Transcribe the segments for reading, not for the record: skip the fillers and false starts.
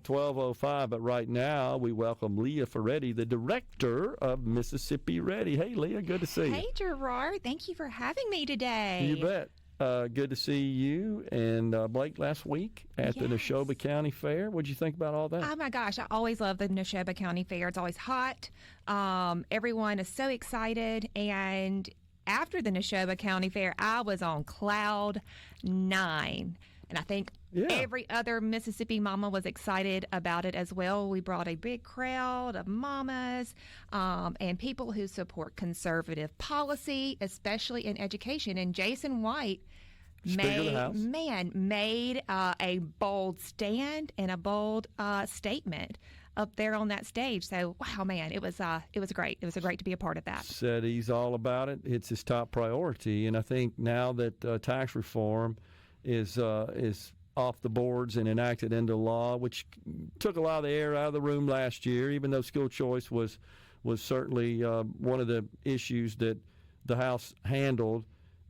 12:05, but right now we welcome Leah Ferretti, the director of Mississippi Ready. Hey, Leah, good to see you. Hey, Gerard. Thank you for having me today. You bet. Good to see you and Blake last week at the Neshoba County Fair. What did you think about all that? Oh, my gosh. I always love the Neshoba County Fair. It's always hot. Everyone is so excited. And after the Neshoba County Fair, I was on cloud 9. And I think every other Mississippi mama was excited about it as well. We brought a big crowd of mamas and people who support conservative policy, especially in education. And Jason White made a bold stand and a bold statement up there on that stage. So, wow, man, it was great. It was great to be a part of that. Said he's all about it. It's his top priority. And I think now that tax reform is off the boards and enacted into law, which took a lot of the air out of the room last year, even though school choice was certainly one of the issues that the House handled.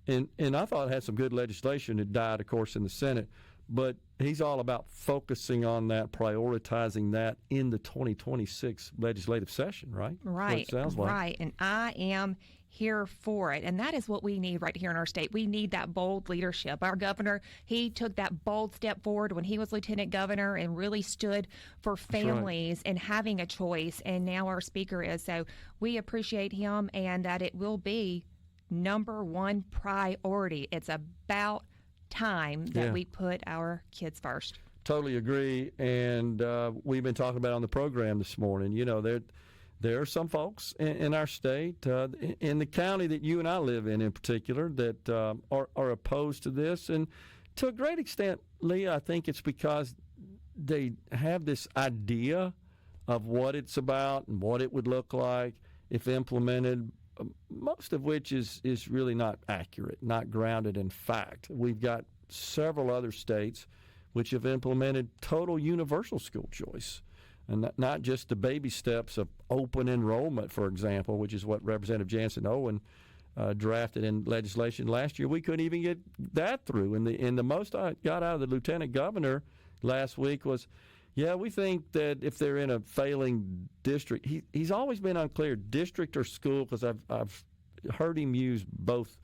And I thought it had some good legislation. It died, of course, in the Senate. But he's all about focusing on that, prioritizing that in the 2026 legislative session, right? Right. That's what it sounds like. Right. And I am here for it. And that is what we need right here in our state. We need that bold leadership. Our governor, he took that bold step forward when he was lieutenant governor and really stood for families and having a choice. And now our speaker is. So we appreciate him and that it will be number one priority. It's about time that we put our kids first. Totally agree. And we've been talking about it on the program this morning. You know, there are some folks in our state, in the county that you and I live in particular, that are opposed to this. And to a great extent, Leah, I think it's because they have this idea of what it's about and what it would look like if implemented, most of which is really not accurate, not grounded in fact. We've got several other states which have implemented total universal school choice, and not just the baby steps of open enrollment, for example, which is what Representative Jansen Owen drafted in legislation last year. We couldn't even get that through. And the most I got out of the lieutenant governor last week was, we think that if they're in a failing district, he's always been unclear, district or school, because I've heard him use both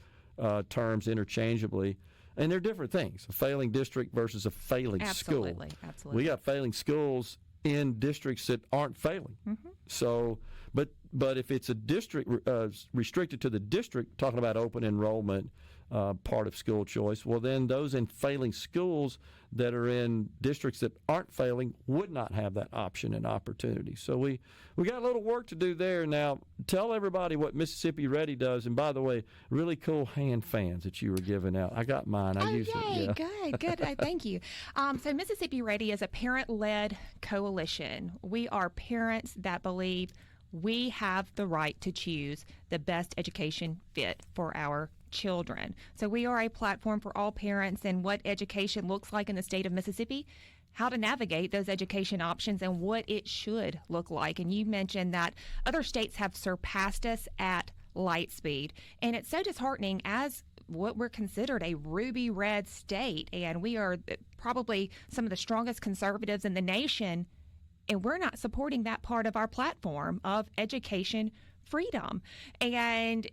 terms interchangeably, and they're different things. A failing district versus a failing school. Absolutely. We got failing schools in districts that aren't failing. Mm-hmm. So, but if it's a district restricted to the district, talking about open enrollment, part of school choice, well, then those in failing schools that are in districts that aren't failing would not have that option and opportunity. So we got a little work to do there. Now, tell everybody what Mississippi Ready does. And by the way, really cool hand fans that you were giving out. I got mine. I used it. Yeah. Good. Thank you. So Mississippi Ready is a parent-led coalition. We are parents that believe we have the right to choose the best education fit for our children. So we are a platform for all parents and what education looks like in the state of Mississippi, how to navigate those education options, and what it should look like. And you mentioned that other states have surpassed us at light speed. And it's so disheartening as what we're considered a ruby red state. And we are probably some of the strongest conservatives in the nation. And we're not supporting that part of our platform of education freedom. And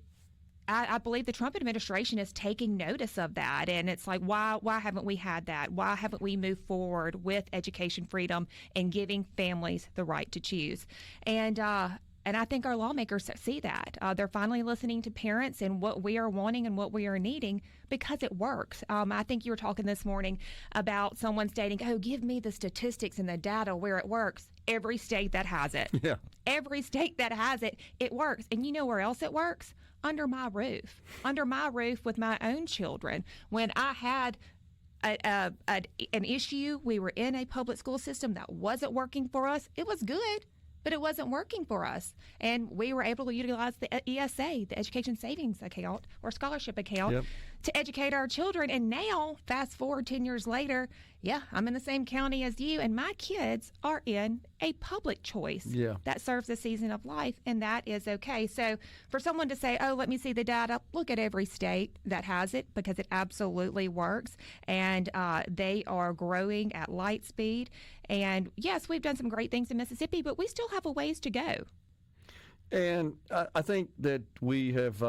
I believe the Trump administration is taking notice of that. And it's like, why haven't we had that? Why haven't we moved forward with education freedom and giving families the right to choose? And I think our lawmakers see that. They're finally listening to parents and what we are wanting and what we are needing because it works. I think you were talking this morning about someone stating, give me the statistics and the data where it works. Every state that has it. Yeah. Every state that has it, it works. And you know where else it works? Under my roof. Under my roof with my own children. When I had an issue, we were in a public school system that wasn't working for us. It was good, but it wasn't working for us. And we were able to utilize the ESA, the Education Savings Account or Scholarship Account, to educate our children. And now, fast forward 10 years later, yeah, I'm in the same county as you, and my kids are in a public choice that serves the season of life, and that is okay. So for someone to say, oh, let me see the data, look at every state that has it, because it absolutely works, and they are growing at light speed. And yes, we've done some great things in Mississippi, but we still have a ways to go. And I think that we have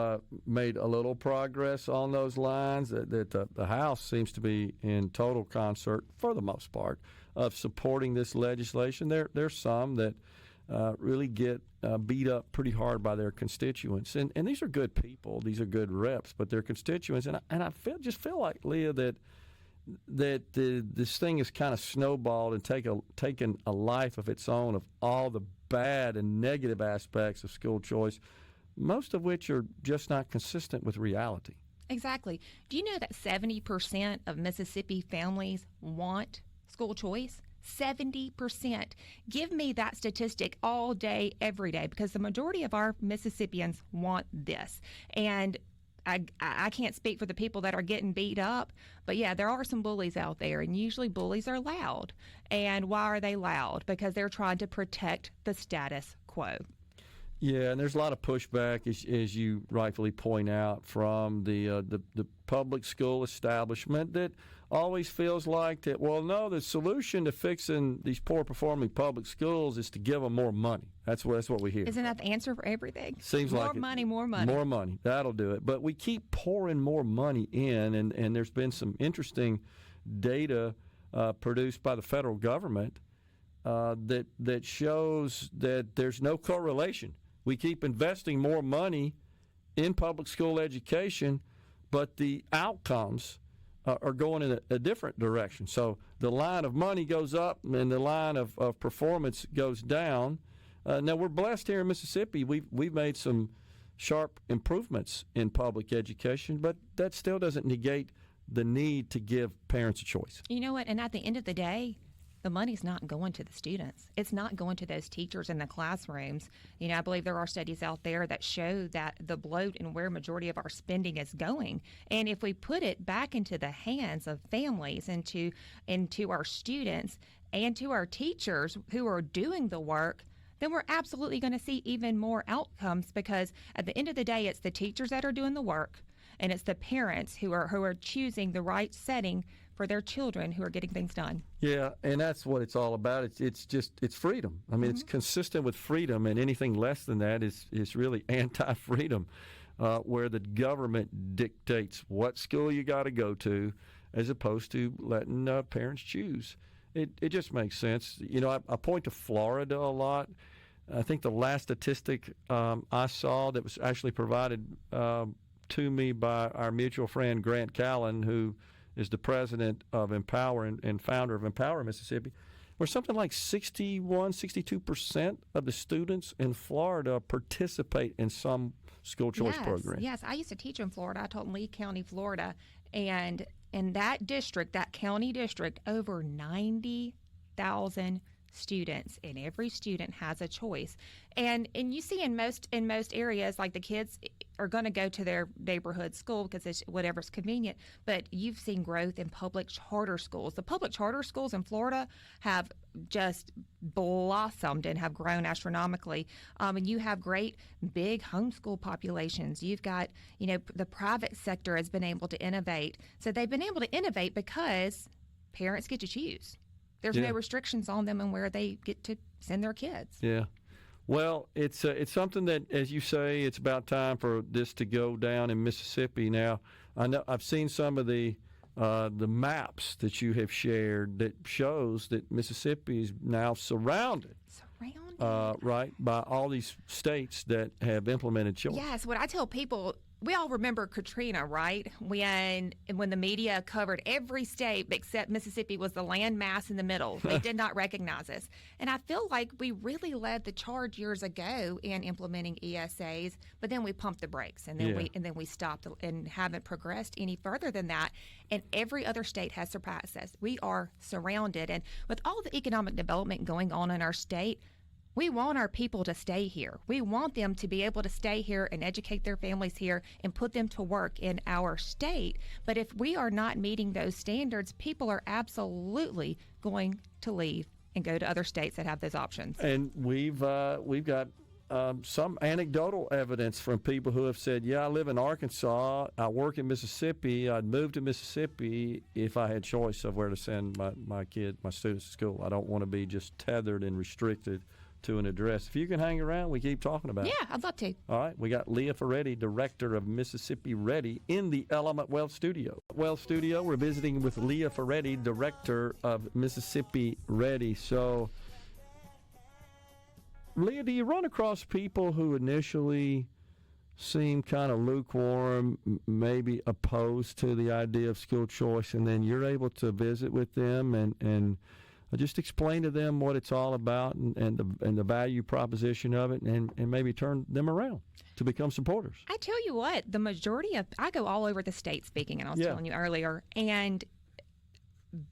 made a little progress on those lines, that the House seems to be in total concert, for the most part, of supporting this legislation. There's some that really get beat up pretty hard by their constituents. And these are good people. These are good reps, but they're constituents. And I just feel like, Leah, that this thing is kind of snowballed and taken a life of its own, of all the bad and negative aspects of school choice, most of which are just not consistent with reality. Exactly. Do you know that 70% of Mississippi families want school choice? 70%. Give me that statistic all day, every day, because the majority of our Mississippians want this. And I can't speak for the people that are getting beat up, but yeah, there are some bullies out there, and usually bullies are loud. And why are they loud? Because they're trying to protect the status quo. Yeah, and there's a lot of pushback, as you rightfully point out, from the public school establishment that always feels like that, well, no, the solution to fixing these poor-performing public schools is to give them more money. That's what we hear. Isn't that the answer for everything? Seems more like money, more money. More money. That'll do it. But we keep pouring more money in, and there's been some interesting data produced by the federal government that shows that there's no correlation. We keep investing more money in public school education, but the outcomes are going in a different direction. So the line of money goes up and the line of performance goes down. Now, we're blessed here in Mississippi. We've made some sharp improvements in public education, but that still doesn't negate the need to give parents a choice. You know what? And at the end of the day, the money's not going to the students. It's not going to those teachers in the classrooms. You know, I believe there are studies out there that show that the bloat and where majority of our spending is going. And if we put it back into the hands of families, into our students and to our teachers who are doing the work, then we're absolutely going to see even more outcomes, because at the end of the day, it's the teachers that are doing the work, and it's the parents who are choosing the right setting for their children who are getting things done. Yeah, and that's what it's all about. It's freedom. I mean, It's consistent with freedom, and anything less than that is really anti-freedom, where the government dictates what school you got to go to, as opposed to letting parents choose. It just makes sense. You know, I point to Florida a lot. I think the last statistic I saw that was actually provided to me by our mutual friend Grant Callen, who is the president of Empower and founder of Empower Mississippi, where something like 62% of the students in Florida participate in some school choice program. Yes, I used to teach in Florida. I taught in Lee County, Florida, and in that district, that county district, over 90,000 students, and every student has a choice. And you see in most areas, like the kids are going to go to their neighborhood school because it's whatever's convenient, but you've seen growth in public charter schools. The public charter schools in Florida have just blossomed and have grown astronomically. And you have great big homeschool populations. You've got, the private sector has been able to innovate. So they've been able to innovate because parents get to choose. There's no restrictions on them and where they get to send their kids. Yeah. Well, it's something that, as you say, it's about time for this to go down in Mississippi. Now, I know I've seen some of the maps that you have shared that shows that Mississippi is now surrounded. Right, by all these states that have implemented choice. Yes, what I tell people, we all remember Katrina, right? When the media covered every state except Mississippi was the landmass in the middle. They did not recognize us. And I feel like we really led the charge years ago in implementing ESAs, but then we pumped the brakes and then we stopped and haven't progressed any further than that. And every other state has surpassed us. We are surrounded. And with all the economic development going on in our state, We want our people to stay here. We want them to be able to stay here and educate their families here and put them to work in our state. But if we are not meeting those standards, people are absolutely going to leave and go to other states that have those options. And we've got some anecdotal evidence from people who have said, yeah, I live in Arkansas, I work in Mississippi, I'd move to Mississippi if I had choice of where to send my students to school. I don't want to be just tethered and restricted to an address. If you can hang around, we keep talking about it. Yeah, I'd love to. All right, we got Leah Ferretti, Director of Mississippi Ready, in the Element Wealth Studio. We're visiting with Leah Ferretti, Director of Mississippi Ready. So, Leah, do you run across people who initially seem kind of lukewarm, maybe opposed to the idea of school choice, and then you're able to visit with them and just explain to them what it's all about and the value proposition of it, and maybe turn them around to become supporters? I tell you what, the majority of, I go all over the state speaking, and I was telling you earlier, and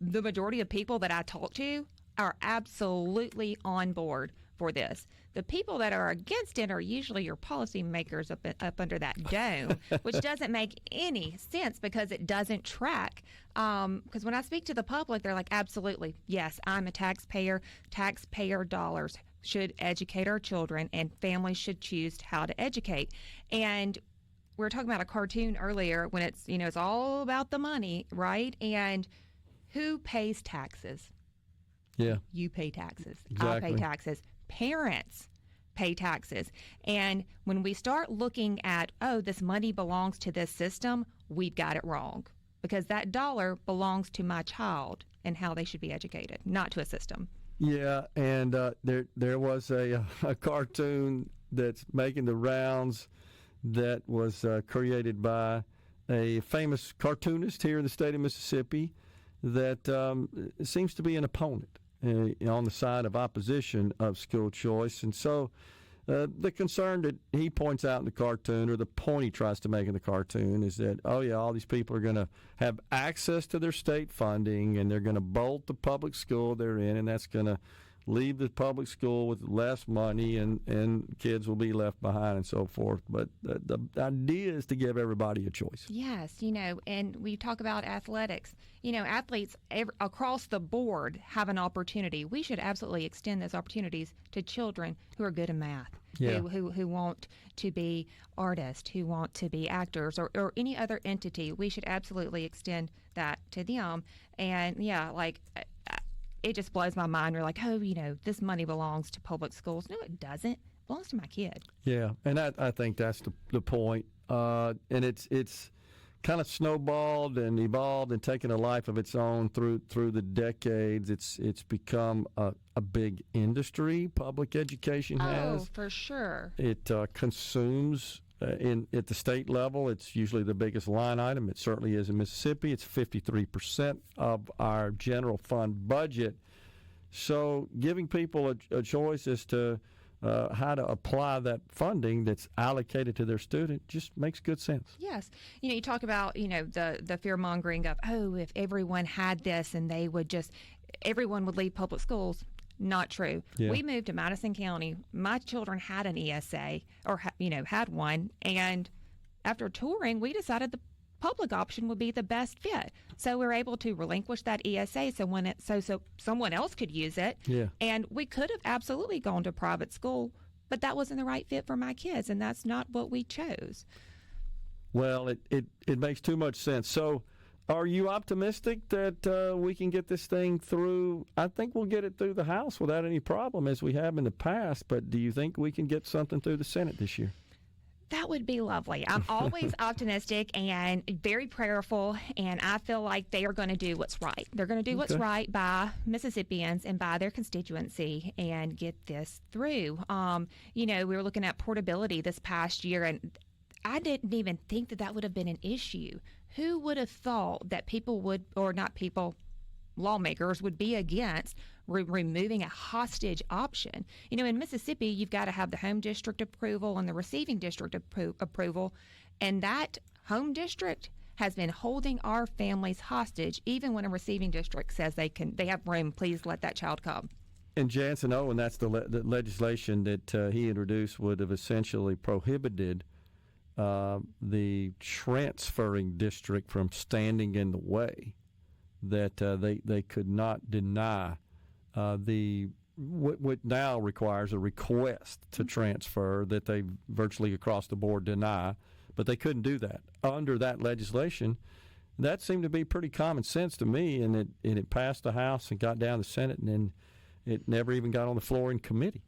the majority of people that I talk to are absolutely on board for this. The people that are against it are usually your policymakers up under that dome, which doesn't make any sense because it doesn't track. Because when I speak to the public, they're like, absolutely, yes, I'm a taxpayer. Taxpayer dollars should educate our children, and families should choose how to educate. And we were talking about a cartoon earlier when it's, it's all about the money, right? And who pays taxes? Yeah. You pay taxes. Exactly. I pay taxes. Parents pay taxes. And when we start looking at, this money belongs to this system, we've got it wrong. Because that dollar belongs to my child and how they should be educated, not to a system. Yeah, and there was a cartoon that's making the rounds that was created by a famous cartoonist here in the state of Mississippi that seems to be an opponent on the side of opposition of school choice. And so the concern that he points out in the cartoon, or the point he tries to make in the cartoon, is that, all these people are going to have access to their state funding, and they're going to bolt the public school they're in, and that's going to leave the public school with less money, and kids will be left behind and so forth. But the idea is to give everybody a choice. Yes, and we talk about athletics. Athletes across the board have an opportunity. We should absolutely extend those opportunities to children who are good in math, who want to be artists, who want to be actors, or any other entity. We should absolutely extend that to them. And, it just blows my mind. We're like, this money belongs to public schools. No, it doesn't. It belongs to my kid. Yeah, and I think that's the point. And it's kind of snowballed and evolved and taken a life of its own through the decades. It's become a big industry. Public education has. Oh, for sure. It consumes. At the state level, it's usually the biggest line item. It certainly is in Mississippi. It's 53% of our general fund budget. So giving people a choice as to how to apply that funding that's allocated to their student just makes good sense. Yes. You talk about, the fear-mongering of, if everyone had this and everyone would leave public schools. Not true. Yeah. We moved to Madison County. My children had an ESA, or had one, and after touring, we decided the public option would be the best fit. So we were able to relinquish that ESA so someone else could use it. Yeah. And we could have absolutely gone to private school, but that wasn't the right fit for my kids, and that's not what we chose. Well, it makes too much sense. So, are you optimistic that we can get this thing through? I think we'll get it through the House without any problem, as we have in the past, but do you think we can get something through the Senate this year? That would be lovely. I'm always optimistic and very prayerful, and I feel like they are going to do what's right. They're going to do what's right by Mississippians and by their constituency and get this through. We were looking at portability this past year, and I didn't even think that would have been an issue. Who would have thought that lawmakers would be against removing a hostage option? In Mississippi, you've got to have the home district approval and the receiving district approval, and that home district has been holding our families hostage, even when a receiving district says they have room, please let that child come. And Jansen Owen, that's the legislation that he introduced, would have essentially prohibited the transferring district from standing in the way, that they could not deny what now requires a request to transfer that they virtually across the board deny, but they couldn't do that under that legislation. That seemed to be pretty common sense to me, and it passed the House and got down the Senate, and then it never even got on the floor in committee.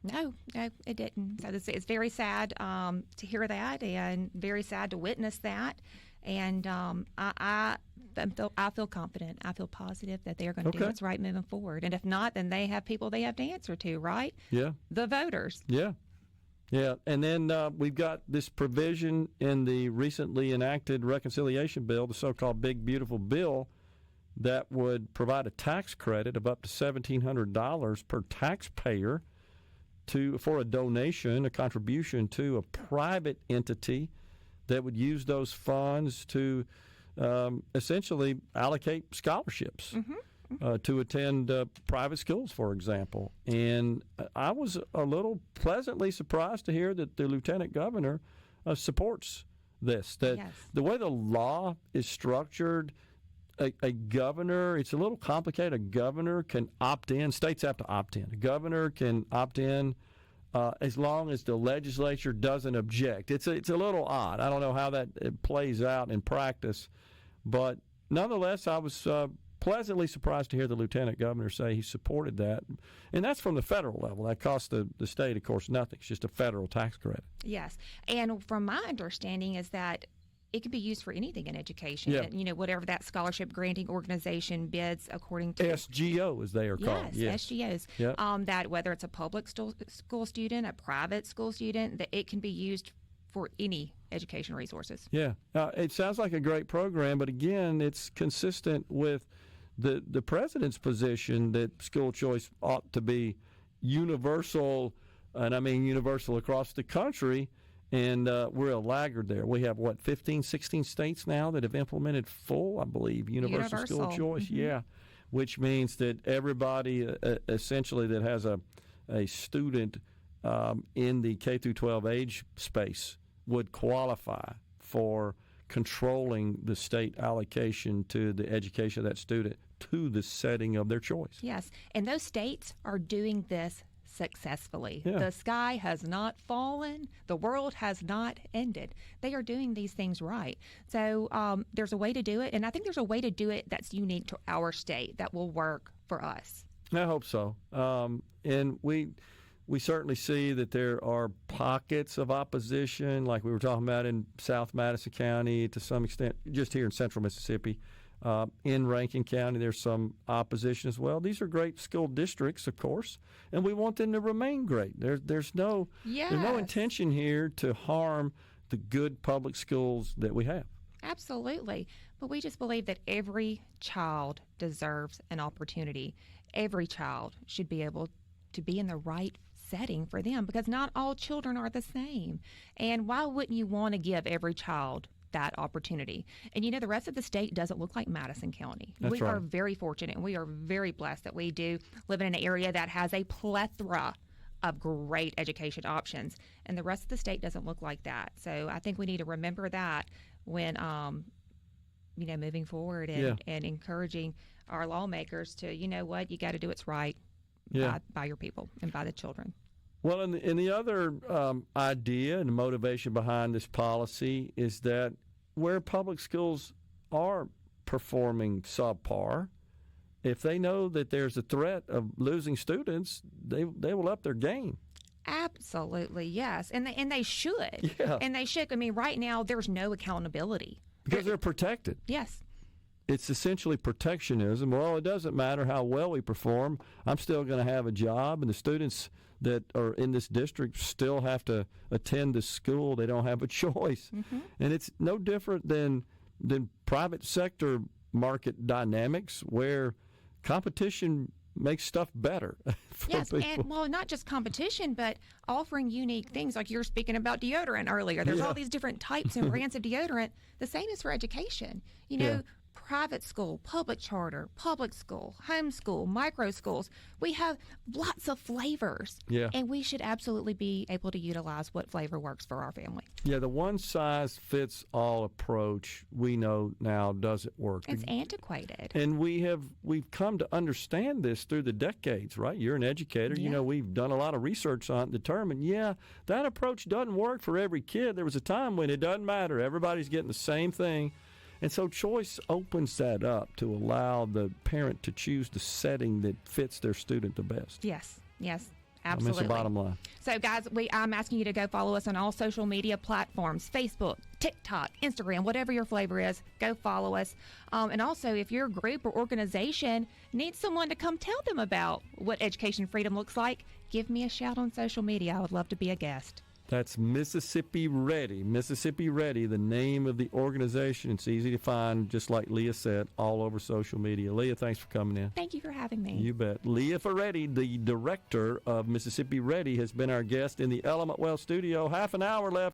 No, it didn't. So it's very sad to hear that, and very sad to witness that. And I feel confident. I feel positive that they are going to do what's right moving forward. And if not, then they have people they have to answer to, right? Yeah. The voters. Yeah. Yeah. And then we've got this provision in the recently enacted reconciliation bill, the so-called Big Beautiful Bill, that would provide a tax credit of up to $1,700 per taxpayer for a donation, a contribution to a private entity that would use those funds to essentially allocate scholarships to attend private schools, for example. And I was a little pleasantly surprised to hear that the lieutenant governor supports this, that the way the law is structured, a governor, it's a little complicated. A governor can opt in. States have to opt in. A governor can opt in as long as the legislature doesn't object. It's a little odd. I don't know how that plays out in practice, but nonetheless, I was pleasantly surprised to hear the lieutenant governor say he supported that, and that's from the federal level. That costs the state, of course, nothing. It's just a federal tax credit. Yes, and from my understanding is that it can be used for anything in education. Yeah. You know, whatever that scholarship granting organization bids according to SGO, as they are called. Yes, SGOs. Yep. That whether it's a public school student, a private school student, that it can be used for any education resources. Yeah. It sounds like a great program, but again, it's consistent with the president's position that school choice ought to be universal, and I mean universal across the country. And we're a laggard there. We have, 15, 16 states now that have implemented full, I believe, universal school choice. Mm-hmm. Yeah, which means that everybody essentially that has a student in the K through 12 age space would qualify for controlling the state allocation to the education of that student to the setting of their choice. Yes, and those states are doing this successfully. Yeah. The sky has not fallen. The world has not ended. They are doing these things right. So there's a way to do it, and I think there's a way to do it that's unique to our state that will work for us. I hope so. And we certainly see that there are pockets of opposition, like we were talking about in South Madison County, to some extent, just here in central Mississippi. In Rankin County, there's some opposition as well. These are great school districts, of course, and we want them to remain great. There's no intention here to harm the good public schools that we have. Absolutely. But we just believe that every child deserves an opportunity. Every child should be able to be in the right setting for them, because not all children are the same. And why wouldn't you want to give every child that opportunity? And the rest of the state doesn't look like Madison County. That's we right. are very fortunate, and we are very blessed that we do live in an area that has a plethora of great education options, and the rest of the state doesn't look like that. So I think we need to remember that when moving forward and encouraging our lawmakers to, you got to do what's right by your people and by the children. Well, and the other idea and motivation behind this policy is that where public schools are performing subpar, if they know that there's a threat of losing students, they will up their game. Absolutely, yes, and they should. Yeah. And they should. I mean, right now there's no accountability because they're protected. Yes. It's essentially protectionism. Well, it doesn't matter how well we perform. I'm still going to have a job, and the students that are in this district still have to attend the school. They don't have a choice. Mm-hmm. And it's no different than private sector market dynamics where competition makes stuff better. Yes, and not just competition, but offering unique things. Like you were speaking about deodorant earlier. There's all these different types and brands of deodorant. The same is for education. private school, public charter, public school, homeschool, micro schools. We have lots of flavors. Yeah. And we should absolutely be able to utilize what flavor works for our family. Yeah, the one-size-fits-all approach we know now doesn't work. It's antiquated. And we've come to understand this through the decades, right? You're an educator. Yeah. You know, we've done a lot of research on it and determined, that approach doesn't work for every kid. There was a time when it doesn't matter. Everybody's getting the same thing. And so choice opens that up to allow the parent to choose the setting that fits their student the best. Yes, yes. I mean, Absolutely. it's the bottom line. So, guys, I'm asking you to go follow us on all social media platforms, Facebook, TikTok, Instagram, whatever your flavor is, go follow us. And also, if your group or organization needs someone to come tell them about what education freedom looks like, give me a shout on social media. I would love to be a guest. That's Mississippi Ready. Mississippi Ready, the name of the organization. It's easy to find, just like Leah said, all over social media. Leah, thanks for coming in. Thank you for having me. You bet. Leah Ferretti, the director of Mississippi Ready, has been our guest in the Element Well studio. Half an hour left.